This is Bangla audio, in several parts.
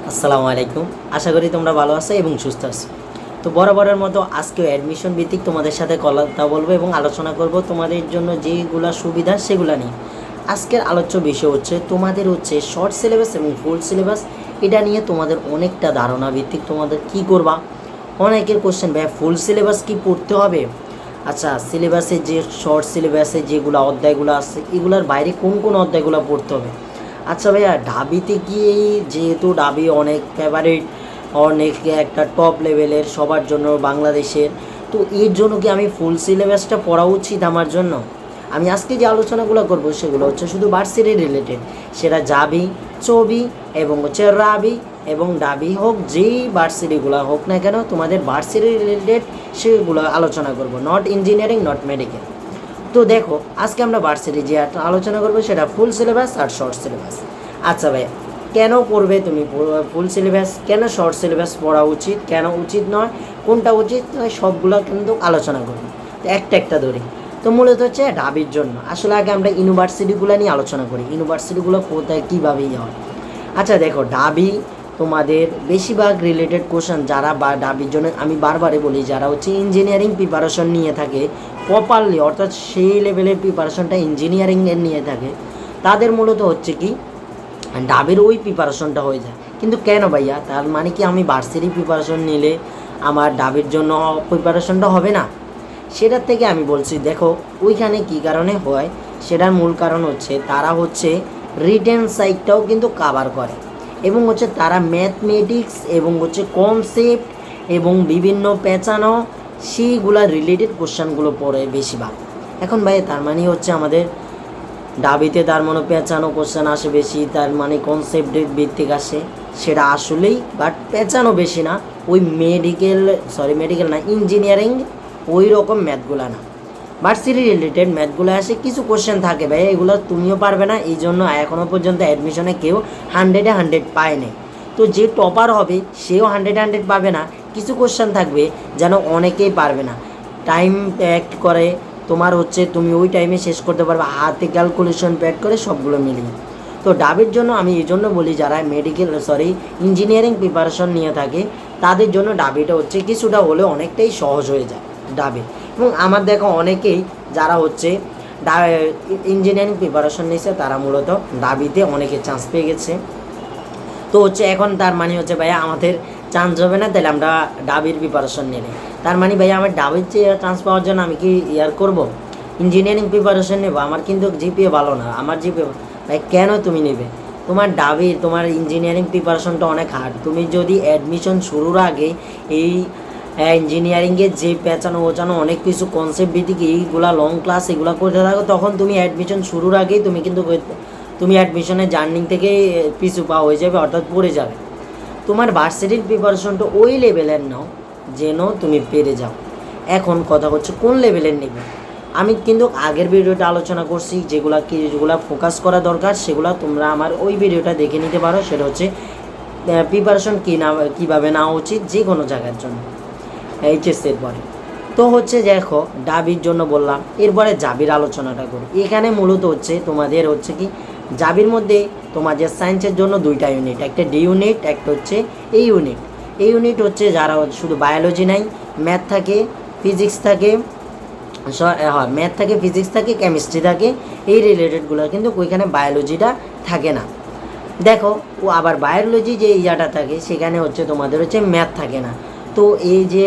আসসালামু আলাইকুম। আশা করি তোমরা ভালো আছো এবং সুস্থ আছো। তো বরাবরের মতো আজকেও অ্যাডমিশন ভিত্তিক তোমাদের সাথে কথা বলবো এবং আলোচনা করব তোমাদের জন্য যেগুলো সুবিধা সেগুলো নিয়ে। আজকের আলোচ্য বিষয় হচ্ছে তোমাদের হচ্ছে শর্ট সিলেবাস এবং ফুল সিলেবাস। এটা নিয়ে তোমাদের অনেকটা ধারণা ভিত্তিক তোমাদের কি করবা। অনেকের কোশ্চেন, ভাই ফুল সিলেবাস কি পড়তে হবে? আচ্ছা, সিলেবাসে যে শর্ট সিলেবাসে যেগুলো অধ্যায়গুলো আছে এগুলোর বাইরে কোন কোন অধ্যায়গুলো পড়তে হবে? আচ্ছা ভাইয়া, ঢাবিতে গিয়েই যেহেতু ঢাবি অনেক ফেভারিট, অনেক একটা টপ লেভেলের সবার জন্য বাংলাদেশের, তো এর জন্য কি আমি ফুল সিলেবাসটা পড়া উচিত আমার জন্য? আমি আজকে যে আলোচনাগুলো করবো সেগুলো হচ্ছে শুধু ভার্সিটি রিলেটেড, সেটা জাবি, চবি এবং হচ্ছে রাবি এবং ডাবি হোক, যেই ভার্সিটিগুলো হোক না কেন তোমাদের ভার্সিটি রিলেটেড সেগুলো আলোচনা করব, নট ইঞ্জিনিয়ারিং, নট মেডিকেল। তো দেখো, আজকে আমরা ভার্সিটি যে আলোচনা করবো সেটা ফুল সিলেবাস আর শর্ট সিলেবাস। আচ্ছা ভাই, কেন পড়বে তুমি ফুল সিলেবাস? কেন শর্ট সিলেবাস পড়া উচিত, কেন উচিত নয়, কোনটা উচিত নয়, সবগুলো কিন্তু আলোচনা করবো। তো একটা একটা ধরি। তো মূলত হচ্ছে ঢাবির জন্য আসলে আগে আমরা ইউনিভার্সিটিগুলো নিয়ে আলোচনা করি, ইউনিভার্সিটিগুলো কোথায় কীভাবেই হয়। আচ্ছা দেখো, ঢাবি তোমাদের বেশিরভাগ রিলেটেড কোশ্চেন যারা বা ঢাবির জন্য আমি বারবারে বলি, যারা হচ্ছে ইঞ্জিনিয়ারিং প্রিপারেশন নিয়ে থাকে প্রপারলি, অর্থাৎ সেই লেভেলের প্রিপারেশনটা ইঞ্জিনিয়ারিংয়ের নিয়ে থাকে, তাদের মূলত হচ্ছে কি ডাবের ওই প্রিপারেশনটা হয়ে যায়। কিন্তু কেন ভাইয়া, তার মানে কি আমি ভার্সিটি প্রিপারেশন নিলে আমার ডাবের জন্য প্রিপারেশনটা হবে না? সেটার থেকে আমি বলছি, দেখো ওইখানে কী কারণে হয়, সেটার মূল কারণ হচ্ছে তারা হচ্ছে রিটেন সাইডটাও কিন্তু কাভার করে এবং হচ্ছে তারা ম্যাথমেটিক্স এবং হচ্ছে কনসেপ্ট এবং বিভিন্ন পেঁচানো সেইগুলা রিলেটেড কোশ্চেনগুলো পড়ে বেশিরভাগ। এখন ভাই তার মানে হচ্ছে আমাদের ডাবিতে তার মনে পেঁচানো কোশ্চেন আসে বেশি, তার মানে কনসেপ্টের ভিত্তিক আসে, সেটা আসলেই বাট পেঁচানো বেশি না, ওই মেডিকেল না, ইঞ্জিনিয়ারিং ওই রকম ম্যাথগুলো না, ভার্সিটি রিলেটেড ম্যাথগুলো আসে। কিছু কোশ্চেন থাকে ভাই, এগুলো তুমিও পারবে না, এই জন্য এখনও পর্যন্ত অ্যাডমিশনে কেউ 100-এ 100 পায়নি। তো যে টপার হবে সেও 100-এ 100 পাবে না। কিছু কোশ্চেন থাকবে যেন অনেকেই পারবে না, টাইম অ্যাক্ট করে, তোমার হচ্ছে তুমি ওই টাইমে শেষ করতে পারবে, হাতে ক্যালকুলেশন প্যাড করে সবগুলো মিলিয়ে। তো ডাবের জন্য আমি এই জন্য বলি, যারা ইঞ্জিনিয়ারিং প্রিপারেশন নিয়ে থাকে তাদের জন্য ডাবিটা হচ্ছে কিছুটা হলেও অনেকটাই সহজ হয়ে যায় ডাবে। এবং আমার দেখা অনেকেই যারা হচ্ছে ইঞ্জিনিয়ারিং প্রিপারেশন নিয়েছে তারা মূলত ডাবিতে অনেকে চান্স পেয়ে গেছে। তো হচ্ছে এখন তার মানে হচ্ছে ভাইয়া আমাদের চান্স হবে না, তাহলে আমরা ডাবির প্রিপারেশন নিলে তার মানে ভাইয়া আমার ডাবির চেয়ে চান্স পাওয়ার জন্য আমি কি করব, ইঞ্জিনিয়ারিং প্রিপারেশন নেবো? আমার কিন্তু জিপিএ ভালো না, আমার জিপিএ ভাই কেন তুমি নেবে? তোমার ইঞ্জিনিয়ারিং প্রিপারেশনটা অনেক হার্ড। তুমি যদি অ্যাডমিশন শুরুর আগে এই ইঞ্জিনিয়ারিংয়ের যে পেঁচানো ওচানো অনেক কিছু কনসেপ্ট ভিত্তিক এইগুলা লং ক্লাস এগুলো করতে থাকো, তখন তুমি অ্যাডমিশন শুরুর আগেই তুমি অ্যাডমিশনের জার্নি থেকে পিছু পা হয়ে যাবে, অর্থাৎ পড়ে যাবে। তোমার ভার্সিটির প্রিপারেশনটা ওই লেভেলের নাও যেন তুমি পেরে যাও। এখন কথা হচ্ছে কোন লেভেলের নেবে। আমি কিন্তু আগের ভিডিওটা আলোচনা করছি, যেগুলা ফোকাস করা দরকার সেগুলো তোমরা আমার ওই ভিডিওটা দেখে নিতে পারো। সেটা হচ্ছে প্রিপারেশন কীভাবে নেওয়া উচিত যে কোনো জায়গার জন্য এইচএসের পরে। তো হচ্ছে দেখো, ডাবির জন্য বললাম, এরপরে জাবির আলোচনাটা করি। এখানে মূলত হচ্ছে তোমাদের হচ্ছে কি জাবির মধ্যে তোমাদের সায়েন্সের জন্য দুইটা ইউনিট, একটা ডি ইউনিট, একটা হচ্ছে এই ইউনিট। এই ইউনিট হচ্ছে যারা শুধু বায়োলজি নাই, ম্যাথ থাকে, ফিজিক্স থাকে, হ্যাঁ ম্যাথ থাকে, ফিজিক্স থাকে, কেমিস্ট্রি থাকে, এই রিলেটেডগুলো, কিন্তু ওইখানে বায়োলজিটা থাকে না। দেখো, ও আবার বায়োলজি যে ইয়াটা থাকে সেখানে হচ্ছে তোমাদের হচ্ছে ম্যাথ থাকে না। তো এই যে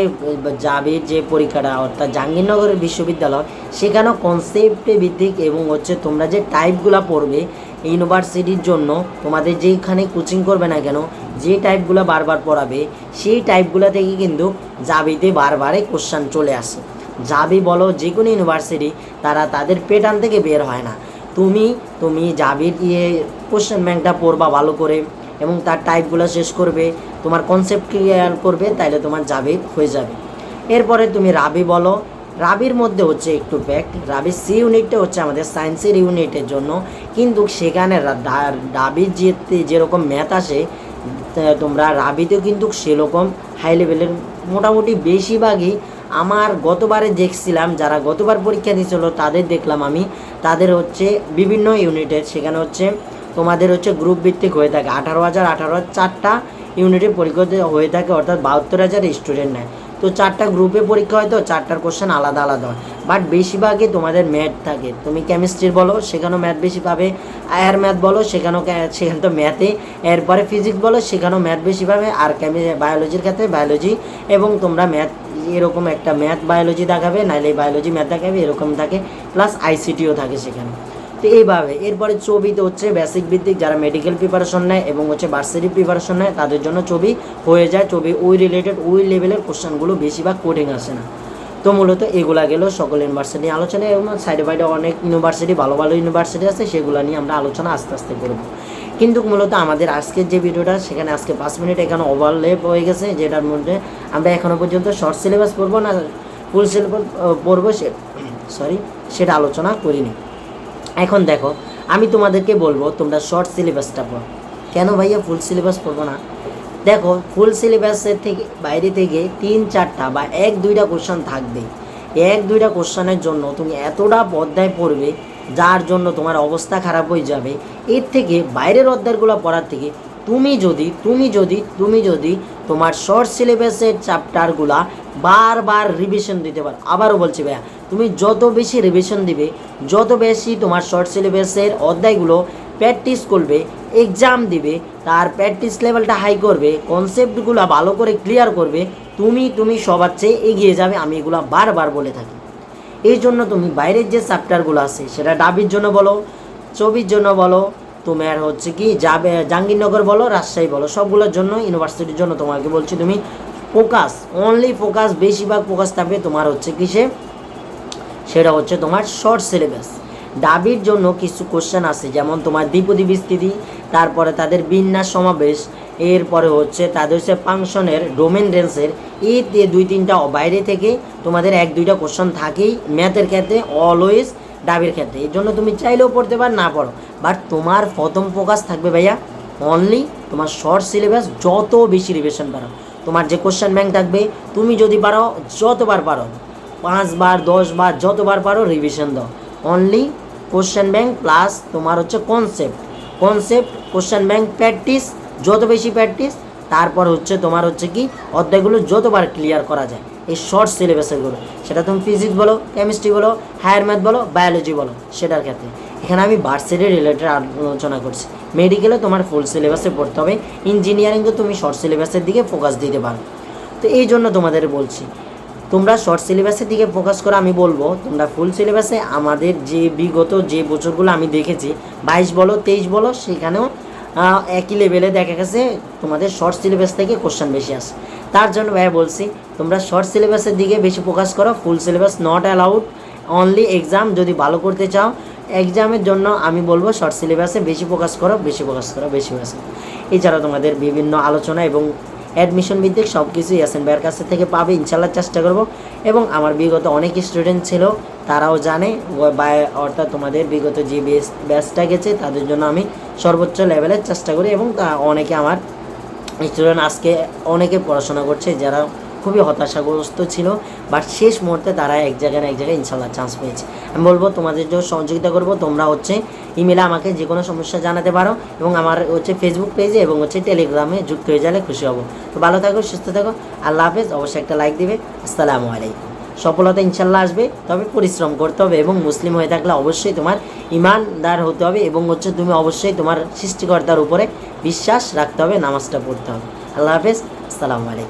জাবির যে পরীক্ষাটা, অর্থাৎ জাহাঙ্গীরনগরের বিশ্ববিদ্যালয়, সেখানেও কনসেপ্টে ভিত্তিক এবং হচ্ছে তোমরা যে টাইপগুলো পড়বে ইউনিভার্সিটির জন্য, তোমাদের যেখানে কোচিং করবে না কেন যে টাইপগুলো বারবার পড়াবে সেই টাইপগুলো থেকে কিন্তু জাবিতে বারবারে কোশ্চেন চলে আসে। জাবি বলো যে কোনো ইউনিভার্সিটি, তারা তাদের প্যাটার্ন থেকে বের হয় না। তুমি জাবির কোশ্চেন ব্যাংকটা পড়বা ভালো করে এবং তার টাইপগুলো শেষ করবে, তোমার কনসেপ্ট ক্লিয়ার করবে, তাইলে তোমার জাবি হয়ে যাবে। এরপরে তুমি রাবি বলো, রাবির মধ্যে হচ্ছে একটু ফ্যাক্ট, রাবির সি ইউনিটটা হচ্ছে আমাদের সায়েন্সের ইউনিটের জন্য, কিন্তু সেখানে রাবির যেরকম ম্যাথ আসে তোমরা রাবিতেও কিন্তু সেরকম হাই লেভেলের মোটামুটি বেশিরভাগই আমার গতবারে দেখছিলাম, যারা গতবার পরীক্ষা দিয়েছিল তাদের দেখলাম আমি, তাদের হচ্ছে বিভিন্ন ইউনিটের সেখানে হচ্ছে তোমাদের হচ্ছে গ্রুপ ভিত্তিক হয়ে থাকে, 18,000 4টা ইউনিটের পরীক্ষা হয়ে থাকে, অর্থাৎ 72,000 স্টুডেন্ট নেয়। তো 4টা গ্রুপে পরীক্ষা হয়, তো 4টার কোশ্চেন আলাদা আলাদা হয়, বাট বেশিরভাগই তোমাদের ম্যাথ থাকে। তুমি কেমিস্ট্রির বলো সেখানেও ম্যাথ বেশি পাবে, আয়ার ম্যাথ বলো সেখানে তো ম্যাথে, এরপরে ফিজিক্স বলো সেখানেও ম্যাথ বেশি পাবে, আর বায়োলজির ক্ষেত্রে বায়োলজি এবং তোমরা ম্যাথ এরকম একটা ম্যাথ বায়োলজি দেখাবে, নাহলে বায়োলজি ম্যাথ দেখাবে, এরকম থাকে, প্লাস আইসিটিও থাকে সেখানে। তো এইভাবে এরপরে ছবিতে হচ্ছে বেসিক ভিত্তিক, যারা মেডিকেল প্রিপারেশন নেয় এবং হচ্ছে ভার্সিটি প্রিপারেশন নেয় তাদের জন্য ছবি হয়ে যায়। ছবি ওই রিলেটেড ওই লেভেলের কোশ্চেনগুলো বেশিরভাগ কঠিন আসে না। তো মূলত এগুলা গেল সকল ইউনিভার্সিটি আলোচনা, এবং সাইডে বাইডে অনেক ইউনিভার্সিটি, ভালো ভালো ইউনিভার্সিটি আছে, সেগুলো নিয়ে আমরা আলোচনা আস্তে আস্তে করব। কিন্তু মূলত আমাদের আজকের যে ভিডিওটা, সেখানে আজকে 5 মিনিট এখানে ওভারলেপ হয়ে গেছে, যেটার মধ্যে আমরা এখনও পর্যন্ত শর্ট সিলেবাস পড়বো না ফুল সিলেবাস পড়বো সেটা আলোচনা করিনি। এখন দেখো, আমি তোমাদেরকে বলবো তোমরা শর্ট সিলেবাসটা পড়ো। কেন ভাইয়া ফুল সিলেবাস পড়বো না? দেখো, ফুল সিলেবাসের থেকে বাইরে থেকে 3-4টা বা 1-2টা কোশ্চেন থাকবে। 1-2টা কোশ্চেনের জন্য তুমি এতটা অধ্যায় পড়বে, যার জন্য তোমার অবস্থা খারাপ হয়ে যাবে। এর থেকে বাইরের অধ্যায়গুলো পড়ার থেকে তুমি যদি তোমার শর্ট সিলেবাসের চ্যাপ্টারগুলা বারবার রিভিশন দিতে পারো। আবারও বলছি ভাইয়া, তুমি যত বেশি রিভিশন দিবে, যত বেশি তোমার শর্ট সিলেবাসের অধ্যায়গুলো প্র্যাকটিস করবে, এক্সাম দিবে, তার প্র্যাকটিস লেভেলটা হাই করবে, কনসেপ্টগুলো ভালো করে ক্লিয়ার করবে, তুমি সবার চেয়ে এগিয়ে যাবে। আমি এগুলো বারবার বলে থাকি। এই জন্য তুমি বাইরের যে চ্যাপ্টারগুলো আছে, সেটা ডাবির জন্য বলো, ছবির জন্য বলো, তোমার হচ্ছে কি জাহাঙ্গীরনগর বলো, রাজশাহী বলো, সবগুলোর জন্য, ইউনিভার্সিটির জন্য তোমাকে বলছি তুমি অনলি ফোকাস, বেশিরভাগ ফোকাস থাকবে তোমার হচ্ছে কিসে, সেটা হচ্ছে তোমার শর্ট সিলেবাস। ডাবির জন্য কিছু কোশ্চেন আছে, যেমন তোমার দ্বিপদী বিস্তৃতি, তারপরে তাদের বিন্যাস সমাবেশ, এরপরে হচ্ছে তাদের হচ্ছে ফাংশনের ডোমেন রেঞ্জের, এই 2-3টা বাইরে থেকে তোমাদের 1-2টা কোশ্চেন থাকেই ম্যাথের ক্ষেত্রে, অলওয়েজ ডাবির ক্ষেত্রে। এই জন্য তুমি চাইলেও পড়তে পার, না পড়ো, বাট তোমার প্রথম ফোকাস থাকবে ভাইয়া অনলি তোমার শর্ট সিলেবাস। যত বেশি রিভিশন পারো, তোমার যে কোশ্চেন ব্যাংক থাকবে, তুমি যদি পারো যতবার পারো, 5 বার 10 বার যতবার পারো রিভিশন দাও। অনলি কোশ্চেন ব্যাংক প্লাস তোমার হচ্ছে কনসেপ্ট কোশ্চেন ব্যাংক প্র্যাকটিস, যত বেশি প্র্যাকটিস, তারপর হচ্ছে তোমার হচ্ছে কি অধ্যায়গুলো যতবার ক্লিয়ার করা যায় এই শর্ট সিলেবাসেরগুলো, সেটা তুমি ফিজিক্স বলো, কেমিস্ট্রি বলো, হায়ার ম্যাথ বলো, বায়োলজি বলো, সেটার ক্ষেত্রে। এখানে আমি ভার্সিটি রিলেটেড আলোচনা করছি। মেডিকেলে তোমার ফুল সিলেবাসে পড়তে হবে, ইঞ্জিনিয়ারিংকে তুমি শর্ট সিলেবাসের দিকে ফোকাস দিতে পারো। তো এই জন্য তোমাদের বলছি তোমরা শর্ট সিলেবাসের দিকে ফোকাস করো। আমি বলবো তোমরা ফুল সিলেবাসে, আমাদের যে বিগত যে বছরগুলো আমি দেখেছি 22 বলো 23 বলো, সেখানেও একই লেভেলে দেখা গেছে তোমাদের শর্ট সিলেবাস থেকে কোশ্চেন বেশি আসে। তার জন্য ভাই বলছি তোমরা শর্ট সিলেবাসের দিকে বেশি ফোকাস করো। Full syllabus not allowed, only exam যদি ভালো করতে চাও, এক্সামের জন্য আমি বলবো শর্ট সিলেবাসে বেশি ফোকাস করো। এছাড়া তোমাদের বিভিন্ন আলোচনা এবং অ্যাডমিশন ভিত্তিক সব কিছুই এসএন ভাইয়ের কাছ থেকে পাবে, ইনশাল্লাহ চেষ্টা করব। এবং আমার বিগত অনেক স্টুডেন্ট ছিল, তারাও জানে, অর্থাৎ তোমাদের বিগত যে ব্যাচটা গেছে তাদের জন্য আমি সর্বোচ্চ লেভেলের চেষ্টা করি। এবং অনেকে আমার স্টুডেন্ট আজকে অনেকে পড়াশোনা করছে, যারা খুবই হতাশাগ্রস্ত ছিল, বাট শেষ মুহূর্তে তারা এক জায়গায় ইনশাল্লাহ চান্স পেয়েছে। আমি বলবো তোমাদের জন্য সহযোগিতা করব। তোমরা হচ্ছে ইমেলে আমাকে যে কোনো সমস্যা জানাতে পারো, এবং আমার হচ্ছে ফেসবুক পেজে এবং হচ্ছে টেলিগ্রামে যুক্ত হয়ে গেলে খুশি হব। তো ভালো থাকো, সুস্থ থাকো, আল্লাহ হাফেজ। অবশ্যই একটা লাইক দিবে। আসসালামু আলাইকুম। সফলতা ইনশাল্লাহ আসবে, তবে পরিশ্রম করতে হবে, এবং মুসলিম হয়ে থাকলে অবশ্যই তোমার ইমানদার হতে হবে, এবং হচ্ছে তুমি অবশ্যই তোমার সৃষ্টিকর্তার উপরে বিশ্বাস রাখতে হবে, নামাজটা পড়তে হবে। আল্লাহ হাফেজ, আসসালামু আলাইকুম।